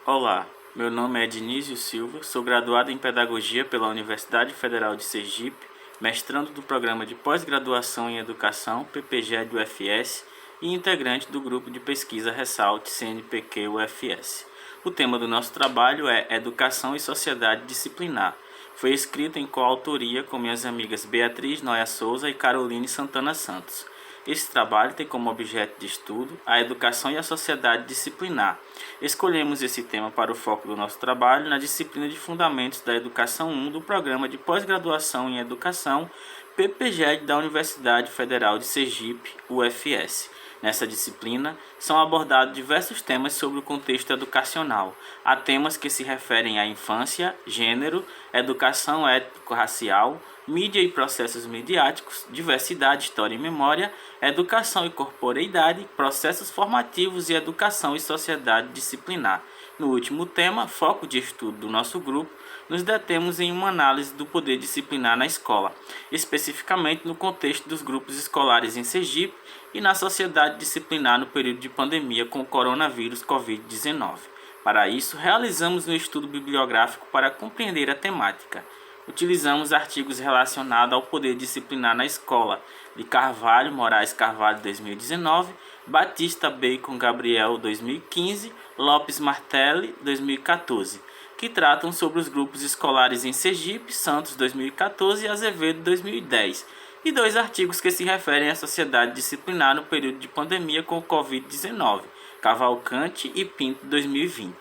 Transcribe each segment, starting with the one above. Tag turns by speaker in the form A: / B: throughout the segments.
A: Olá, meu nome é Ednísio Silva, sou graduado em Pedagogia pela Universidade Federal de Sergipe, mestrando do Programa de Pós-Graduação em Educação, PPG-UFS, e integrante do Grupo de Pesquisa Ressalte CNPq-UFS. O tema do nosso trabalho é Educação e Sociedade Disciplinar. Foi escrito em coautoria com minhas amigas Beatriz Noia Souza e Caroline Santana Santos. Esse trabalho tem como objeto de estudo a educação e a sociedade disciplinar. Escolhemos esse tema para o foco do nosso trabalho na disciplina de Fundamentos da Educação 1 do Programa de Pós-Graduação em Educação PPG da Universidade Federal de Sergipe, UFS. Nessa disciplina, são abordados diversos temas sobre o contexto educacional. Há temas que se referem à infância, gênero, educação étnico-racial, mídia e processos midiáticos, diversidade, história e memória, educação e corporeidade, processos formativos e educação e sociedade disciplinar. No último tema, foco de estudo do nosso grupo, nos detemos em uma análise do poder disciplinar na escola, especificamente no contexto dos grupos escolares em Sergipe e na sociedade disciplinar no período de pandemia com o coronavírus Covid-19. Para isso, realizamos um estudo bibliográfico para compreender a temática. Utilizamos artigos relacionados ao poder disciplinar na escola, de Carvalho, Moraes Carvalho 2019, Batista Bacon Gabriel 2015, Lopes Martelli 2014, que tratam sobre os grupos escolares em Sergipe, Santos 2014 e Azevedo 2010, e dois artigos que se referem à sociedade disciplinar no período de pandemia com o Covid-19, Cavalcante e Pinto 2020.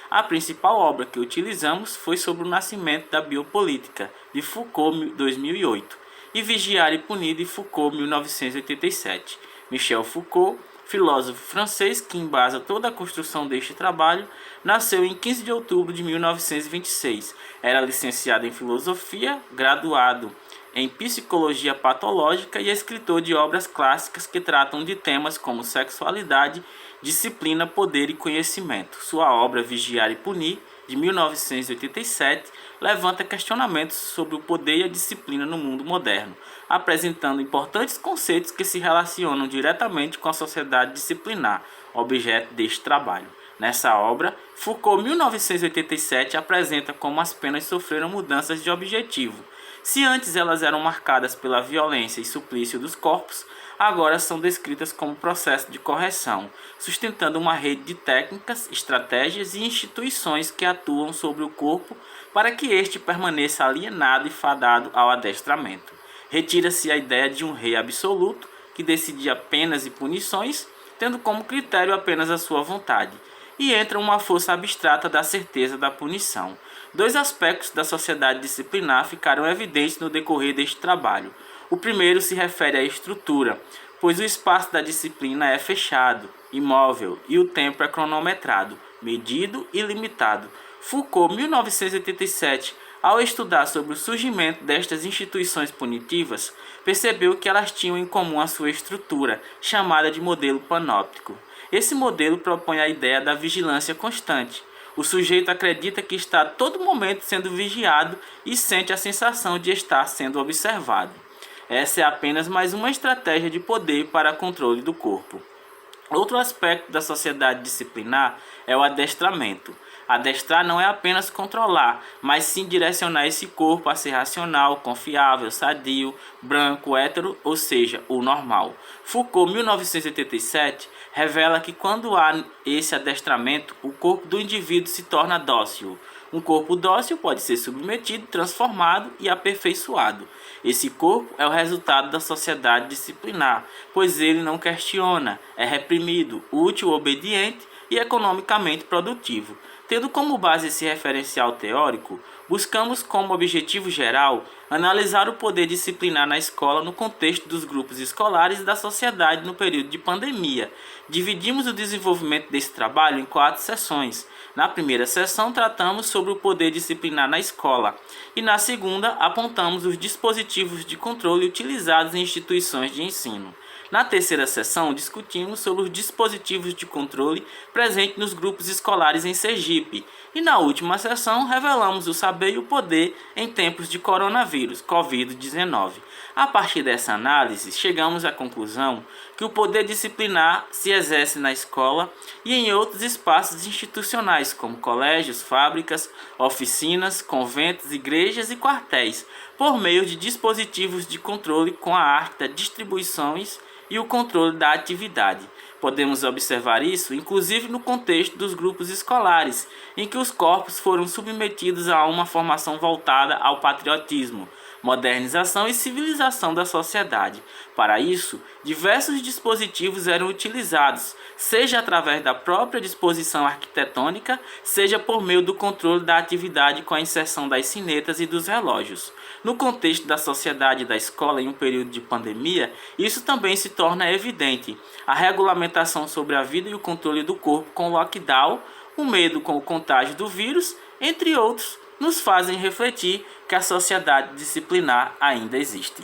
A: A principal obra que utilizamos foi sobre o nascimento da biopolítica, de Foucault 2008, e Vigiar e Punir, de Foucault 1987. Michel Foucault, filósofo francês que embasa toda a construção deste trabalho, nasceu em 15 de outubro de 1926. Era licenciado em filosofia, graduado em psicologia patológica e escritor de obras clássicas que tratam de temas como sexualidade, disciplina, poder e conhecimento. Sua obra Vigiar e Punir, de 1987, levanta questionamentos sobre o poder e a disciplina no mundo moderno, apresentando importantes conceitos que se relacionam diretamente com a sociedade disciplinar, objeto deste trabalho. Nessa obra, Foucault 1987 apresenta como as penas sofreram mudanças de objetivo. Se antes elas eram marcadas pela violência e suplício dos corpos, agora são descritas como processo de correção, sustentando uma rede de técnicas, estratégias e instituições que atuam sobre o corpo para que este permaneça alienado e fadado ao adestramento. Retira-se a ideia de um rei absoluto que decidia penas e punições, tendo como critério apenas a sua vontade, e entra uma força abstrata da certeza da punição. Dois aspectos da sociedade disciplinar ficaram evidentes no decorrer deste trabalho. O primeiro se refere à estrutura, pois o espaço da disciplina é fechado, imóvel, e o tempo é cronometrado, medido e limitado. Foucault, 1987, ao estudar sobre o surgimento destas instituições punitivas, percebeu que elas tinham em comum a sua estrutura, chamada de modelo panóptico. Esse modelo propõe a ideia da vigilância constante. O sujeito acredita que está a todo momento sendo vigiado e sente a sensação de estar sendo observado. Essa é apenas mais uma estratégia de poder para controle do corpo. Outro aspecto da sociedade disciplinar é o adestramento. Adestrar não é apenas controlar, mas sim direcionar esse corpo a ser racional, confiável, sadio, branco, hétero, ou seja, o normal. Foucault, 1987, revela que quando há esse adestramento, o corpo do indivíduo se torna dócil. Um corpo dócil pode ser submetido, transformado e aperfeiçoado. Esse corpo é o resultado da sociedade disciplinar, pois ele não questiona, é reprimido, útil, obediente e economicamente produtivo. Tendo como base esse referencial teórico, buscamos como objetivo geral analisar o poder disciplinar na escola no contexto dos grupos escolares e da sociedade no período de pandemia. Dividimos o desenvolvimento desse trabalho em 4 sessões. Na primeira sessão tratamos sobre o poder disciplinar na escola e na segunda apontamos os dispositivos de controle utilizados em instituições de ensino. Na terceira sessão, discutimos sobre os dispositivos de controle presentes nos grupos escolares em Sergipe. E na última sessão, revelamos o saber e o poder em tempos de coronavírus, Covid-19. A partir dessa análise, chegamos à conclusão que o poder disciplinar se exerce na escola e em outros espaços institucionais, como colégios, fábricas, oficinas, conventos, igrejas e quartéis, por meio de dispositivos de controle com a arte das distribuições e o controle da atividade. Podemos observar isso, inclusive no contexto dos grupos escolares, em que os corpos foram submetidos a uma formação voltada ao patriotismo, modernização e civilização da sociedade. Para isso, diversos dispositivos eram utilizados, seja através da própria disposição arquitetônica, seja por meio do controle da atividade com a inserção das sinetas e dos relógios. No contexto da sociedade e da escola em um período de pandemia, isso também se torna evidente. A regulamentação sobre a vida e o controle do corpo com o lockdown, o medo com o contágio do vírus, entre outros, nos fazem refletir que a sociedade disciplinar ainda existe.